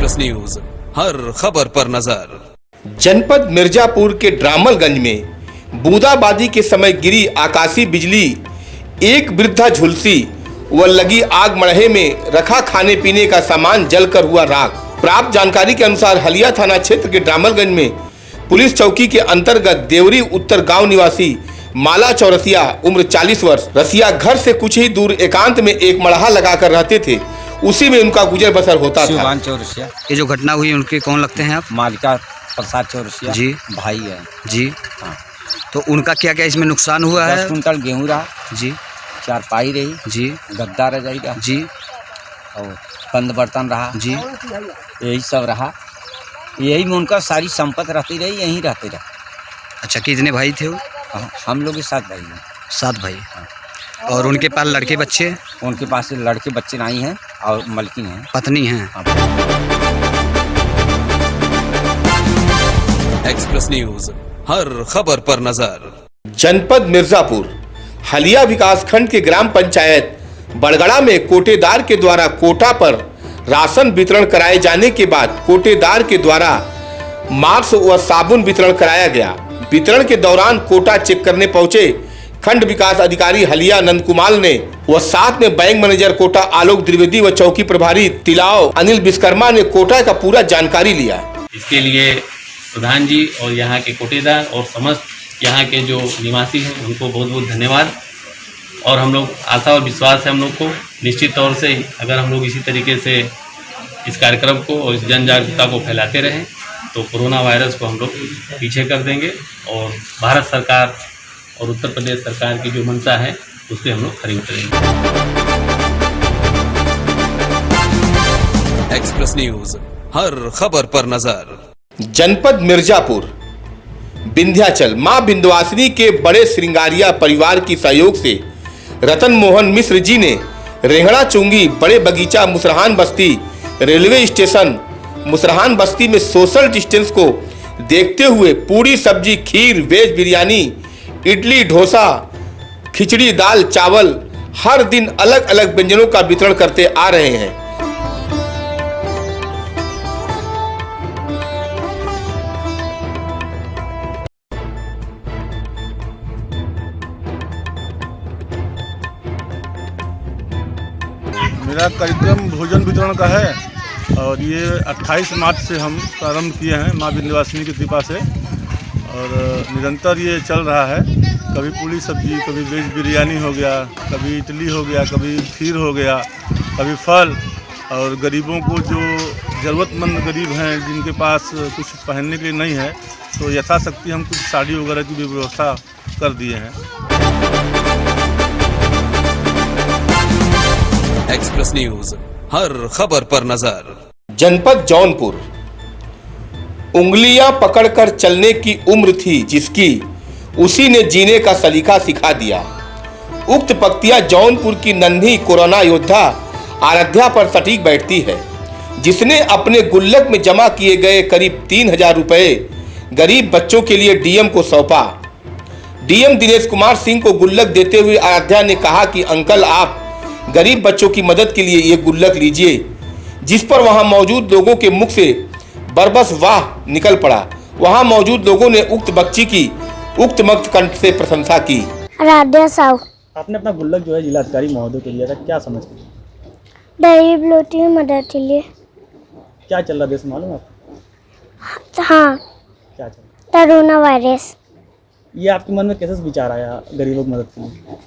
Express news, हर खबर पर नजर। जनपद मिर्जापुर के ड्रामलगंज में बूंदाबांदी के समय गिरी आकाशीय बिजली, एक वृद्धा झुलसी व लगी आग मड़हे में रखा खाने पीने का सामान जलकर हुआ राख। प्राप्त जानकारी के अनुसार हलिया थाना क्षेत्र के ड्रामलगंज में पुलिस चौकी के अंतर्गत देवरी उत्तर गांव निवासी माला चौरसिया उम्र 40 वर्ष रसिया घर से कुछ ही दूर एकांत में एक मड़हा लगाकर रहते थे। उसी में उनका गुजर बसर होता था। चौरसिया, ये जो घटना हुई उनके कौन लगते हैं आप? मालिका प्रसाद चौरसिया जी, भाई है जी। हाँ। तो उनका क्या क्या इसमें नुकसान हुआ है? 10 कुंटल गेहूँ रहा जी, चारपाई रही जी, गद्दा रजाई रहा जी, और बंद बर्तन रहा जी। यही सब रहा। यही में उनका सारी संपत्ति रहती रही, यहीं रहते रहे। अच्छा, कितने भाई थे वो? हम लोग के 7 भाई हैं। 7 भाई। और उनके पास लड़के बच्चे? उनके पास लड़के बच्चे नहीं हैं और मलकिन हैं, पत्नी हैं। एक्सप्रेस न्यूज, हर खबर पर नजर। जनपद मिर्जापुर हलिया विकासखंड के ग्राम पंचायत बड़गड़ा में कोटेदार के द्वारा कोटा पर राशन वितरण कराए जाने के बाद कोटेदार के द्वारा मास्क व साबुन वितरण कराया गया। वितरण के दौरान कोटा चेक करने पहुंचे खंड विकास अधिकारी हलिया नंद कुमार ने व साथ में बैंक मैनेजर कोटा आलोक द्विवेदी व चौकी प्रभारी तिलाव अनिल विश्वकर्मा ने कोटा का पूरा जानकारी लिया। इसके लिए प्रधान जी और यहाँ के कोटेदार और समस्त यहाँ के जो निवासी हैं उनको बहुत बहुत धन्यवाद। और हम लोग आशा और विश्वास है हम लोग को निश्चित तौर से अगर हम लोग इसी तरीके से इस कार्यक्रम को और इस जन जागरूकता को फैलाते रहें तो कोरोना वायरस को हम लोग पीछे कर देंगे और भारत सरकार और उत्तर प्रदेश सरकार की जो मंशा है उस पर हम लोग खरी उतरेंगे। एक्सप्रेस न्यूज, हर खबर पर नजर। जनपद मिर्जापुर विंध्याचल मां विंध्यवासिनी के बड़े श्रृंगारिया परिवार की सहयोग से रतन मोहन मिश्र जी ने रेंगड़ा चुंगी बड़े बगीचा मुसरहान बस्ती रेलवे स्टेशन मुसरहान बस्ती में सोशल डिस्टेंस को देखते हुए पूरी सब्जी खीर वेज बिरयानी इडली डोसा खिचड़ी दाल चावल हर दिन अलग अलग व्यंजनों का वितरण करते आ रहे हैं। मेरा कार्यक्रम भोजन वितरण का है और ये 28 मार्च से हम प्रारंभ किए हैं माँ विंध्यवासिनी की कृपा से और निरंतर ये चल रहा है। कभी पूरी सब्जी, कभी वेज बिरयानी हो गया, कभी इडली हो गया, कभी खीर हो गया, कभी फल। और गरीबों को जो ज़रूरतमंद गरीब हैं जिनके पास कुछ पहनने के लिए नहीं है तो यथाशक्ति हम कुछ साड़ी वगैरह की भी व्यवस्था कर दिए हैं। एक्सप्रेस न्यूज, हर खबर पर नजर। जनपद जौनपुर उंगलियां पकड़कर चलने की उम्र थी जिसकी, उसी ने जीने का सलीका सिखा दिया। उक्त पंक्तियां जौनपुर की नन्ही कोरोना योद्धा आराध्या पर सटीक बैठती है, जिसने अपने गुल्लक में जमा किए गए करीब 3000 रुपए गरीब बच्चों के लिए डीएम को सौंपा। डीएम दिनेश कुमार सिंह को गुल्लक देते हुए आराध्या ने कहा कि अंकल आप गरीब बच्चों की मदद के लिए ये गुल्लक लीजिए, जिस पर वहां मौजूद लोगों के मुख से बरबस वाह निकल पड़ा। वहां मौजूद लोगों ने उक्त बच्ची की उक्त मक्त कंठ से प्रशंसा की। आराध्या साहू, आपने अपना गुल्लक जो है जिलाधिकारी महोदय के लिए था, क्या समझ के? गरीब लोगों की मदद के लिए। क्या चल रहा देश मालूम है आपको? हाँ, क्या चल रहा? Corona virus. ये आपके मन में कैसे विचार आया गरीबों की मदद के लिए?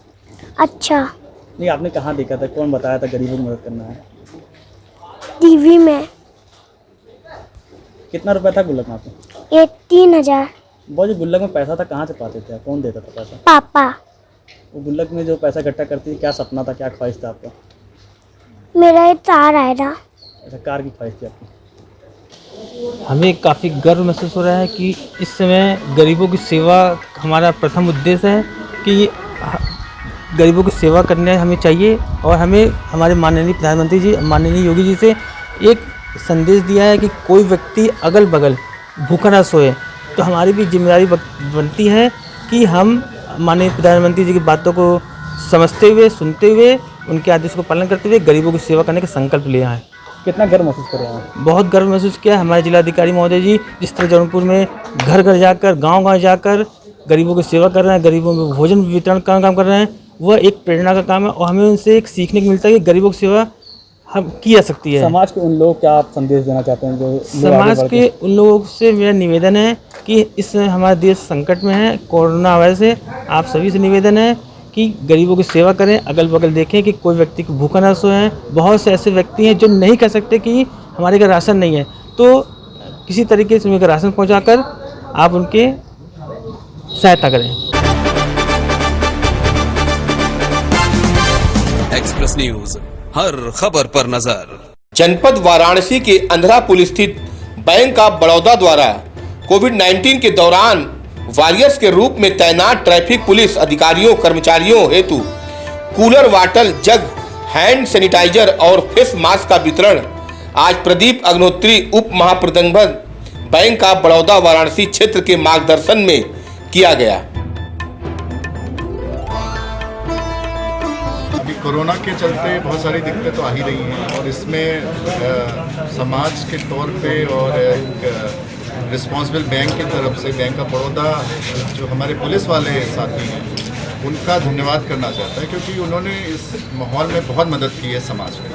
अच्छा, नहीं, आपने कहाँ देखा था, कौन बताया था गरीबों की मदद करना है? टीवी में। कितना रुपया था गुल्लक में आपको? ये 3000। वो जो गुल्लक में पैसा था कहाँ से पाते थे, कौन देता था पैसा? पापा। वो गुल्लक में जो पैसा इकट्ठा करती थी, क्या सपना था, क्या ख्वाहिश था आपका? मेरा एक तार आएगा। अच्छा, कार की ख्वाहिश थी आपकी? हमें काफ़ी गर्व महसूस हो रहा है कि इस समय गरीबों की सेवा हमारा प्रथम उद्देश्य है कि गरीबों की सेवा करने हमें चाहिए। और हमें हमारे माननीय प्रधानमंत्री जी, माननीय योगी जी से एक संदेश दिया है कि कोई व्यक्ति अगल बगल भूखा ना सोए। तो हमारी भी जिम्मेदारी बनती है कि हम माननीय प्रधानमंत्री जी की बातों को समझते हुए, सुनते हुए, उनके आदेश को पालन करते हुए गरीबों की सेवा करने का संकल्प लिया है। कितना गर्व महसूस कर रहे हैं? बहुत गर्व महसूस किया हमारे जिलाधिकारी महोदय जी, जिस तरह जौनपुर में घर घर जाकर, गांव-गांव जाकर गरीबों की सेवा कर रहे हैं, गरीबों में भोजन वितरण का काम कर रहे हैं, वह एक प्रेरणा का काम है और हमें उनसे एक सीखने को मिलता है कि गरीबों की सेवा हम की जा सकती है। समाज के उन लोगों को क्या आप संदेश देना चाहते हैं जो समाज के उन लोगों से मेरा निवेदन है कि इस समय हमारा देश संकट में है, कोरोना वायरस है, आप सभी से निवेदन है कि गरीबों की सेवा करें, अगल बगल देखें कि कोई व्यक्ति को भूखा ना सोए। बहुत से ऐसे व्यक्ति हैं जो नहीं कह सकते कि हमारे घर राशन नहीं है, तो किसी तरीके से उनका राशन पहुंचाकर आप उनके सहायता करें। एक्सप्रेस न्यूज, हर खबर पर नजर। जनपद वाराणसी के अंधरापुल स्थित बैंक ऑफ बड़ौदा द्वारा कोविड-19 के दौरान वॉरियर्स के रूप में तैनात ट्रैफिक पुलिस अधिकारियों कर्मचारियों हेतु कूलर, वाटर जग, हैंड सैनिटाइजर और फेस मास्क का वितरण आज प्रदीप अग्निहोत्री उप महाप्रबंधक बैंक ऑफ बड़ौदा वाराणसी क्षेत्र के मार्गदर्शन में किया गया। अभी कोरोना के चलते बहुत सारी दिक्कतें तो आ ही रही हैं और इसमें समाज के तौर पे और रिस्पॉन्सिबल बैंक की तरफ से बैंक ऑफ बड़ौदा जो हमारे पुलिस वाले साथी हैं उनका धन्यवाद करना चाहता है, क्योंकि उन्होंने इस माहौल में बहुत मदद की है समाज में।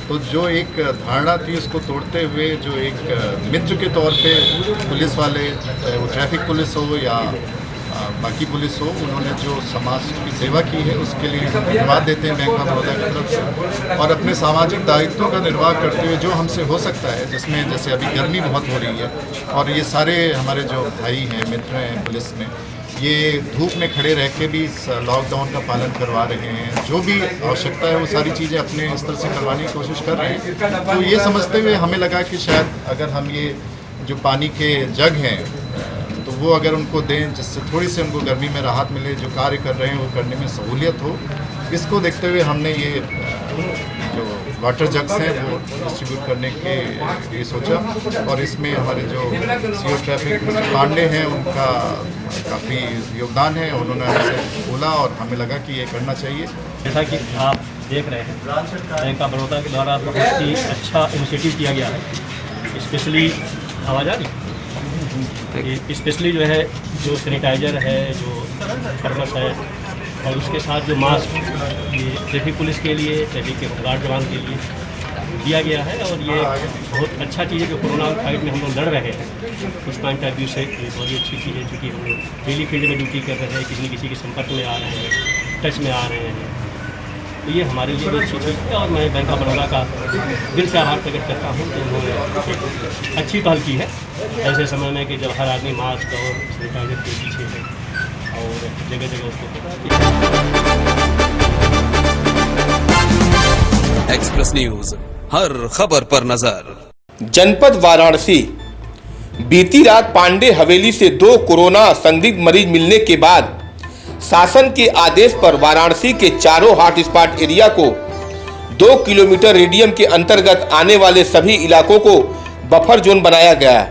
तो जो एक धारणा थी उसको तोड़ते हुए जो एक मित्र के तौर पे पुलिस वाले, चाहे वो ट्रैफिक पुलिस हो या बाकी पुलिस हो, उन्होंने जो समाज की सेवा की है उसके लिए धन्यवाद देते हैं बैंक ऑफ बड़ौदा की तरफ से। और अपने सामाजिक दायित्वों का निर्वाह करते हुए जो हमसे हो सकता है, जिसमें जैसे अभी गर्मी बहुत हो रही है और ये सारे हमारे जो भाई हैं, मित्र हैं पुलिस में, ये धूप में खड़े रह के भी लॉकडाउन का पालन करवा रहे हैं। जो भी आवश्यकता है वो सारी चीज़ें अपने स्तर से करवाने की कोशिश कर रहे हैं। तो ये समझते हुए हमें लगा कि शायद अगर हम ये जो पानी के जग हैं तो वो अगर उनको दें, जिससे थोड़ी सी उनको गर्मी में राहत मिले, जो कार्य कर रहे हैं वो करने में सहूलियत हो, इसको देखते हुए हमने ये जो वाटर जग्स हैं वो डिस्ट्रीब्यूट करने के लिए सोचा। और इसमें हमारे जो सीओ ट्रैफिक पांडे हैं उनका काफ़ी योगदान है, उन्होंने हमसे बोला और हमें लगा कि ये करना चाहिए। जैसा कि आप देख रहे हैं, बैंक ऑफ बड़ौदा के द्वारा बहुत ही अच्छा इनिशिएटिव किया गया है। स्पेशली आवाज़ आ रही, स्पेशली जो है जो सैनिटाइज़र है, जो थर्मस है और उसके साथ जो मास्क ये ट्रैफिक पुलिस के लिए, ट्रैफिक के होमगार्ड जवान के लिए दिया गया है। और ये बहुत अच्छा चीज़ है कि कोरोना फाइट में हम लोग लड़ रहे हैं। उस पॉइंट ऑफ व्यू से ये बहुत ही अच्छी चीज़ है, चूँकि हम लोग डेली फील्ड में ड्यूटी कर रहे हैं, किसी न किसी के संपर्क में आ रहे हैं, टच में आ रहे हैं, तो ये हमारे लिए भी अच्छी चीज़ है। और मैं बैंक ऑफ बड़ौदा का दिल से आभार प्रकट करता हूँ कि उन्होंने अच्छी पहल की है ऐसे समय में कि जब हर आदमी मास्क और सैनिटाइजर के पीछे है और जगह जगह उसको। एक्सप्रेस न्यूज, हर खबर पर नजर। जनपद वाराणसी, बीती रात पांडे हवेली से 2 कोरोना संदिग्ध मरीज मिलने के बाद शासन के आदेश पर वाराणसी के चारों हॉटस्पॉट एरिया को 2 किलोमीटर रेडियम के अंतर्गत आने वाले सभी इलाकों को बफर जोन बनाया गया।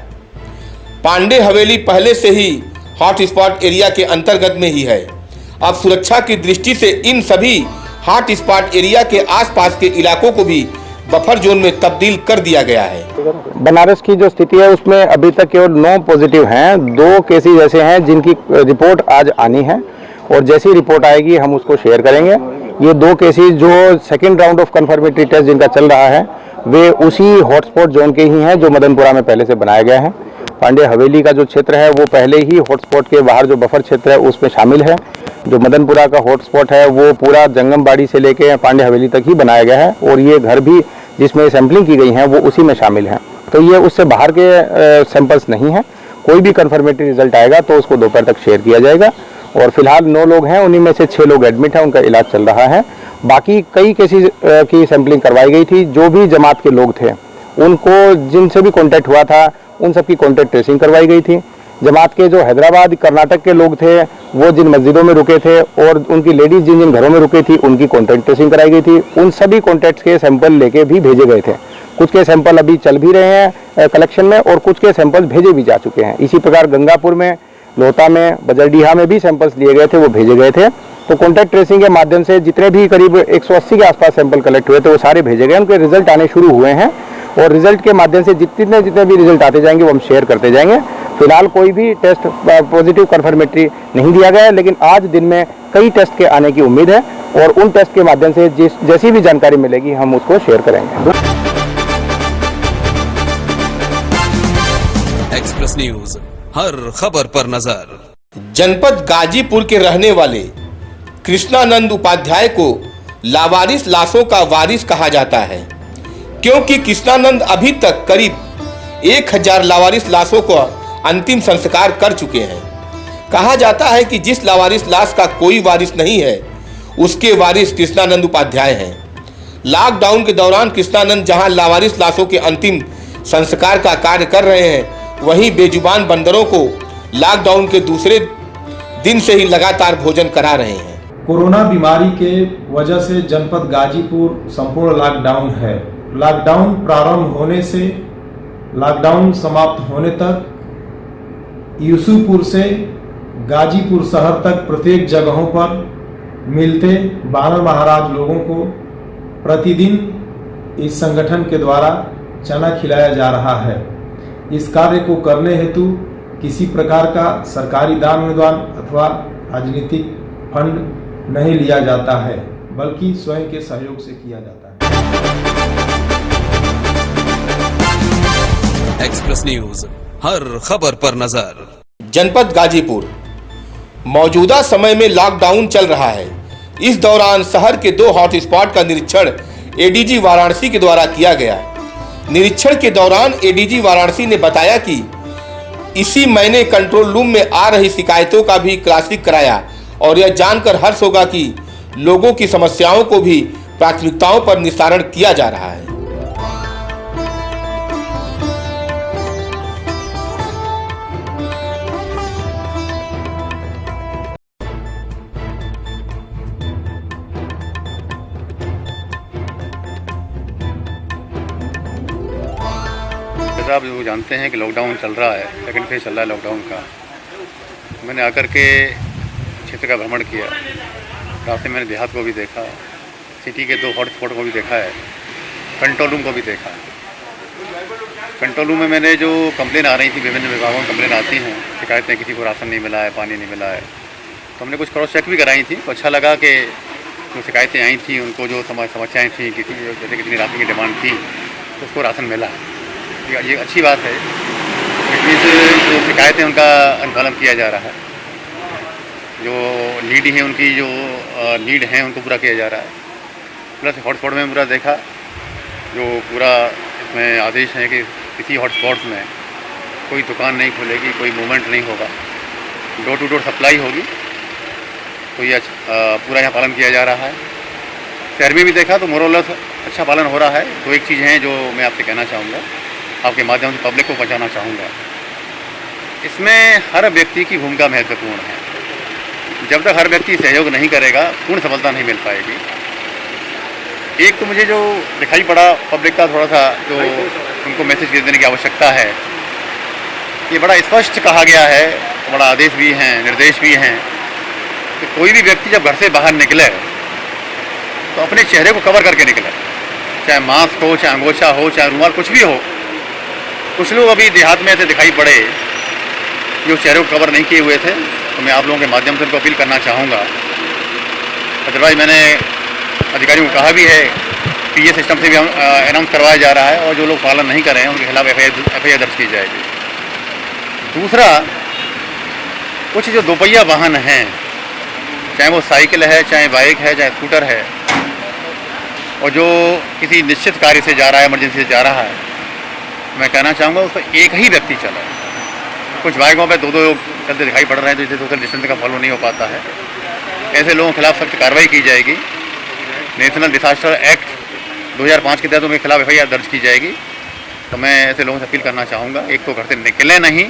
पांडे हवेली पहले से ही हॉटस्पॉट एरिया के अंतर्गत में ही है। अब सुरक्षा की दृष्टि से इन सभी हॉटस्पॉट एरिया के आसपास के इलाकों को भी बफर जोन में तब्दील कर दिया गया है। बनारस की जो स्थिति है उसमें अभी तक केवल 9 पॉजिटिव हैं। 2 केसेज ऐसे हैं जिनकी रिपोर्ट आज आनी है और जैसी रिपोर्ट आएगी हम उसको शेयर करेंगे। ये 2 केसेज जो second round of confirmatory test जिनका चल रहा है वे उसी हॉटस्पॉट जोन के ही हैं जो मदनपुरा में पहले से बनाया गया है। पांडे हवेली का जो क्षेत्र है वो पहले ही हॉटस्पॉट के बाहर जो बफर क्षेत्र है उसमें शामिल है। जो मदनपुरा का हॉटस्पॉट है वो पूरा जंगमबाड़ी से लेके पांडे हवेली तक ही बनाया गया है और ये घर भी जिसमें सैंपलिंग की गई है वो उसी में शामिल है। तो ये उससे बाहर के सैंपल्स नहीं हैं। कोई भी कन्फर्मेटरी रिजल्ट आएगा तो उसको दोपहर तक शेयर किया जाएगा। और फिलहाल 9 लोग हैं, उन्हीं में से 6 लोग एडमिट हैं, उनका इलाज चल रहा है। बाकी कई केसेस की सैंपलिंग करवाई गई थी। जो भी जमात के लोग थे उनको जिनसे भी कॉन्टैक्ट हुआ था उन सबकी कॉन्टैक्ट ट्रेसिंग करवाई गई थी। जमात के जो हैदराबाद कर्नाटक के लोग थे वो जिन मस्जिदों में रुके थे और उनकी लेडीज जिन जिन घरों में रुके थी उनकी कॉन्टैक्ट ट्रेसिंग कराई गई थी। उन सभी कॉन्टैक्ट्स के सैंपल लेके भी भेजे गए थे। कुछ के सैंपल अभी चल भी रहे हैं कलेक्शन में और कुछ के सैंपल भेजे भी जा चुके हैं। इसी प्रकार गंगापुर में, लोहता में, बजरडीहा में भी सैंपल्स लिए गए थे, वो भेजे गए थे। तो कॉन्टैक्ट ट्रेसिंग के माध्यम से जितने भी करीब 180 के आसपास सैंपल कलेक्ट हुए थे वो सारे भेजे गए, उनके रिजल्ट आने शुरू हुए हैं। और रिजल्ट के माध्यम से जितने भी रिजल्ट आते जाएंगे वो हम शेयर करते जाएंगे। फिलहाल कोई भी टेस्ट पॉजिटिव कन्फर्मेटरी नहीं दिया गया है, लेकिन आज दिन में कई टेस्ट के आने की उम्मीद है और उन टेस्ट के माध्यम से जैसी भी जानकारी मिलेगी हम उसको शेयर करेंगे। एक्सप्रेस न्यूज, हर खबर पर नजर। जनपद गाजीपुर के रहने वाले कृष्णानंद उपाध्याय को लावारिस लाशों का वारिस कहा जाता है, क्योंकि कृष्णानंद अभी तक करीब 1000 लावारिस लाशों को अंतिम संस्कार कर चुके हैं। कहा जाता है कि जिस लावारिस लाश का कोई वारिस नहीं है उसके वारिस कृष्णानंद उपाध्याय हैं। लॉकडाउन के दौरान कृष्णानंद जहां लावारिस लाशों के अंतिम संस्कार का कार्य कर रहे हैं, वहीं बेजुबान बंदरों को लॉकडाउन के दूसरे दिन से ही लगातार भोजन करा रहे हैं। कोरोना बीमारी के वजह से जनपद गाजीपुर संपूर्ण लॉकडाउन है। लॉकडाउन प्रारंभ होने से लॉकडाउन समाप्त होने तक यूसुफपुर से गाजीपुर शहर तक प्रत्येक जगहों पर मिलते बानर महाराज लोगों को प्रतिदिन इस संगठन के द्वारा चना खिलाया जा रहा है। इस कार्य को करने हेतु किसी प्रकार का सरकारी दान अनुदान अथवा राजनीतिक फंड नहीं लिया जाता है, बल्कि स्वयं के सहयोग से किया जाता है। एक्सप्रेस न्यूज, हर खबर पर नजर। जनपद गाजीपुर मौजूदा समय में लॉकडाउन चल रहा है। इस दौरान शहर के 2 हॉटस्पॉट का निरीक्षण एडीजी वाराणसी के द्वारा किया गया। निरीक्षण के दौरान एडीजी वाराणसी ने बताया कि इसी महीने कंट्रोल रूम में आ रही शिकायतों का भी क्लासिक कराया और यह जानकर हर्ष होगा कि लोगों की समस्याओं को भी प्राथमिकताओं पर निस्तारण किया जा रहा है। आप जो जानते हैं कि लॉकडाउन चल रहा है, सेकंड फेज चल रहा है लॉकडाउन का। मैंने आकर के क्षेत्र का भ्रमण किया। रास्ते मैंने देहात को भी देखा, सिटी के 2 हॉटस्पॉट को भी देखा है, कंट्रोल रूम को भी देखा है। कंट्रोल रूम में मैंने जो कंप्लेन आ रही थी, विभिन्न विभागों में कंप्लेन आती हैं, शिकायतें किसी को राशन नहीं मिला है, पानी नहीं मिला है, तो हमने कुछ क्रॉस चेक भी कराई थी। तो अच्छा लगा कि जो शिकायतें आई थी उनको जो समस्याएँ थी, जैसे कितनी राशन की डिमांड थी तो उसको राशन मिला। ये अच्छी बात है। इसमें जो शिकायतें उनका अनुपालन किया जा रहा है, जो नीड है उनकी जो नीड है उनको पूरा किया जा रहा है। प्लस हॉटस्पॉट में पूरा देखा, जो पूरा इसमें आदेश है कि किसी हॉटस्पॉट्स में कोई दुकान नहीं खुलेगी, कोई मूवमेंट नहीं होगा, डोर टू डोर सप्लाई होगी। तो ये पूरा यहाँ पालन किया जा रहा है। शहर में भी देखा तो मोरलेस अच्छा पालन हो रहा है। तो एक चीज़ है जो मैं आपसे कहना चाहूँगा, आपके माध्यम से पब्लिक को पहुँचाना चाहूँगा, इसमें हर व्यक्ति की भूमिका महत्वपूर्ण है। जब तक हर व्यक्ति सहयोग नहीं करेगा, पूर्ण सफलता नहीं मिल पाएगी। एक तो मुझे जो दिखाई पड़ा पब्लिक का थोड़ा सा जो उनको मैसेज देने की आवश्यकता है, ये बड़ा स्पष्ट कहा गया है, बड़ा आदेश भी हैं, निर्देश भी हैं कि कोई भी व्यक्ति जब घर से बाहर निकले तो अपने चेहरे को कवर करके निकले, चाहे मास्क हो, चाहे अंगोछा हो, चाहे रुमाल, कुछ भी हो। कुछ लोग अभी देहात में ऐसे दिखाई पड़े जो चेहरे को कवर नहीं किए हुए थे, तो मैं आप लोगों के माध्यम से उनको अपील करना चाहूँगा। अदरवाइज मैंने अधिकारियों को कहा भी है, पीए सिस्टम से भी अनाउंस करवाया जा रहा है और जो लोग पालन नहीं कर रहे हैं उनके खिलाफ एफआईआर दर्ज की जाएगी। दूसरा, कुछ जो दोपहिया वाहन हैं, चाहे वो साइकिल है, चाहे बाइक है, चाहे स्कूटर है, और जो किसी निश्चित कार्य से जा रहा है, इमरजेंसी से जा रहा है, मैं कहना चाहूँगा उस पर एक ही व्यक्ति चलाए। कुछ बाइकों पे 2 लोग चलते दिखाई पड़ रहे हैं, तो जिससे सोशल डिस्टेंस का फॉलो नहीं हो पाता है। ऐसे लोगों के खिलाफ सख्त कार्रवाई की जाएगी। नेशनल डिजास्टर एक्ट 2005 के तहत उनके खिलाफ एफआईआर दर्ज की जाएगी। तो मैं ऐसे लोगों से अपील करना चाहूँगा, एक तो घर से निकलें नहीं,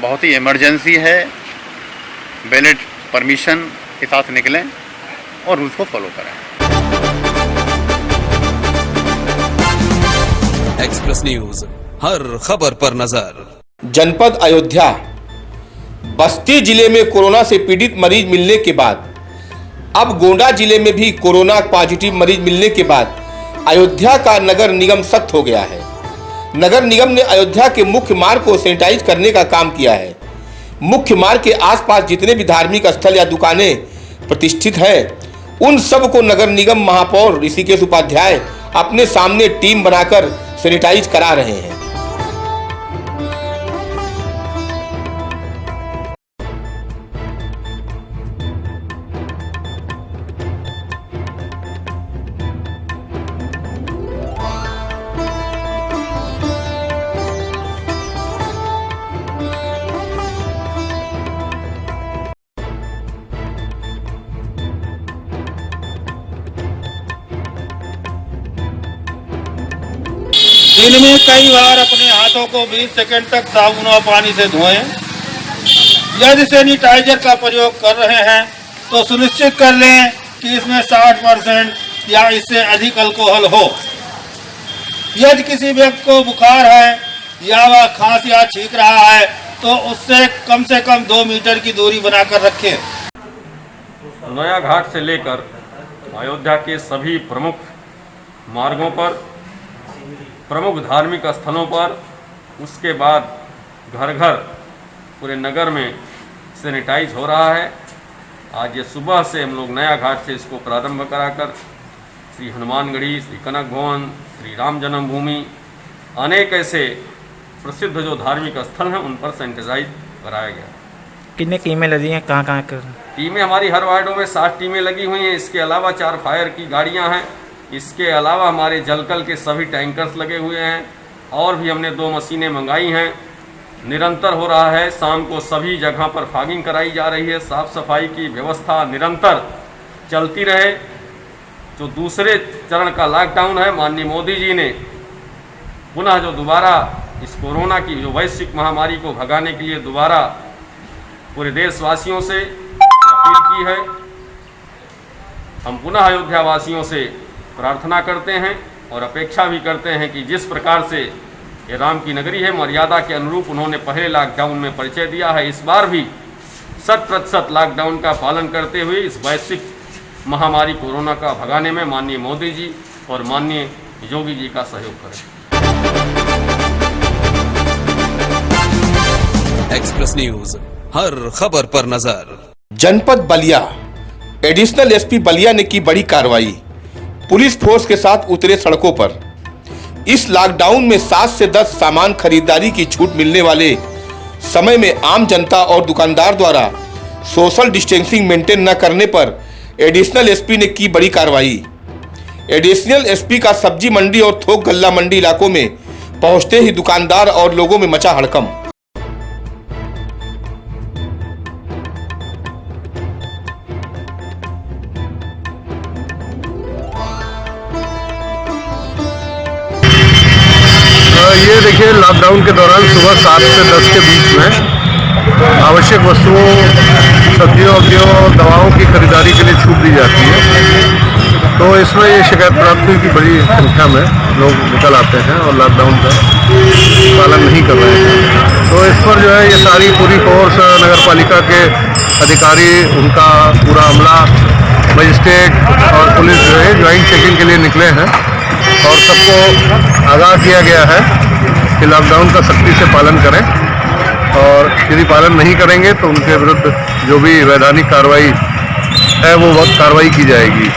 बहुत ही इमरजेंसी है, वैलिड परमिशन के साथ निकलें और रूल्स को फॉलो करें। एक्सप्रेस न्यूज, हर खबर पर नजर। जनपद अयोध्या बस्ती जिले में कोरोना से पीड़ित मरीज मिलने के बाद अब गोंडा जिले में भी कोरोना पॉजिटिव मरीज मिलने के बाद अयोध्या का नगर निगम सख्त हो गया है। नगर निगम ने अयोध्या के मुख्य मार्ग को सैनिटाइज करने का काम किया है। मुख्य मार्ग के आसपास जितने भी धार्मिक स्थल या दुकानें प्रतिष्ठित हैं, उन सब को नगर निगम महापौर ऋषिकेश उपाध्याय अपने सामने टीम बनाकर सैनिटाइज करा रहे हैं। दिन में कई बार अपने हाथों को 20 सेकंड तक साबुन और पानी से धोएं। यदि सैनिटाइजर का प्रयोग कर रहे हैं तो सुनिश्चित कर लें कि इसमें 60% या इससे अधिक अल्कोहल हो। यदि किसी व्यक्ति को बुखार है या वह खांसी या छींक रहा है तो उससे कम 2 मीटर की दूरी बनाकर रखें। नया घाट से लेकर अयोध्या के सभी प्रमुख मार्गों पर, प्रमुख धार्मिक स्थलों पर, उसके बाद घर घर पूरे नगर में सैनिटाइज हो रहा है। आज ये सुबह से हम लोग नया घाट से इसको प्रारंभ कराकर श्री हनुमानगढ़ी, श्री कनक भवन, श्री राम जन्मभूमि, अनेक ऐसे प्रसिद्ध जो धार्मिक स्थल हैं उन पर सैनिटाइज कराया गया। कितने टीमें लगी हैं, कहाँ कहाँ कर? टीमें हमारी हर वार्डों में 7 टीमें लगी हुई हैं। इसके अलावा 4 फायर की गाड़ियाँ हैं। इसके अलावा हमारे जलकल के सभी टैंकर्स लगे हुए हैं और भी हमने 2 मशीनें मंगाई हैं। निरंतर हो रहा है। शाम को सभी जगह पर फॉगिंग कराई जा रही है। साफ़ सफाई की व्यवस्था निरंतर चलती रहे। जो दूसरे चरण का लॉकडाउन है, माननीय मोदी जी ने पुनः जो दोबारा इस कोरोना की जो वैश्विक महामारी को भगाने के लिए दोबारा पूरे देशवासियों से अपील की है। हम पुनः अयोध्या वासियों से प्रार्थना करते हैं और अपेक्षा भी करते हैं कि जिस प्रकार से ये राम की नगरी है, मर्यादा के अनुरूप उन्होंने पहले लॉकडाउन में परिचय दिया है, इस बार भी 100% लॉकडाउन का पालन करते हुए इस वैश्विक महामारी कोरोना का भगाने में माननीय मोदी जी और माननीय योगी जी का सहयोग करें। एक्सप्रेस न्यूज, हर खबर पर नजर। जनपद बलिया, एडिशनल एसपी बलिया ने की बड़ी कार्रवाई। पुलिस फोर्स के साथ उतरे सड़कों पर। इस लॉकडाउन में 7 से 10 सामान खरीदारी की छूट मिलने वाले समय में आम जनता और दुकानदार द्वारा सोशल डिस्टेंसिंग मेंटेन न करने पर एडिशनल एसपी ने की बड़ी कार्रवाई। एडिशनल एसपी का सब्जी मंडी और थोक गल्ला मंडी इलाकों में पहुंचते ही दुकानदार और लोगों में मचा हड़कंप। ये देखिए, लॉकडाउन के दौरान सुबह 7 से 10 के बीच में आवश्यक वस्तुओं, सब्जियों, अब्जियों, दवाओं की खरीदारी के लिए छूट दी जाती है। तो इसमें ये शिकायत प्राप्त हुई कि बड़ी संख्या में लोग निकल आते हैं और लॉकडाउन का पालन नहीं कर रहे हैं। तो इस पर जो है ये सारी पूरी फोर्स, नगर पालिका के अधिकारी, उनका पूरा अमला, मजिस्ट्रेट और पुलिस जो है ज्वाइंट चेकिंग के लिए निकले हैं और सबको आगाह किया गया है कि लॉकडाउन का सख्ती से पालन करें और यदि पालन नहीं करेंगे तो उनके विरुद्ध जो भी वैधानिक कार्रवाई है वो वक्त कार्रवाई की जाएगी।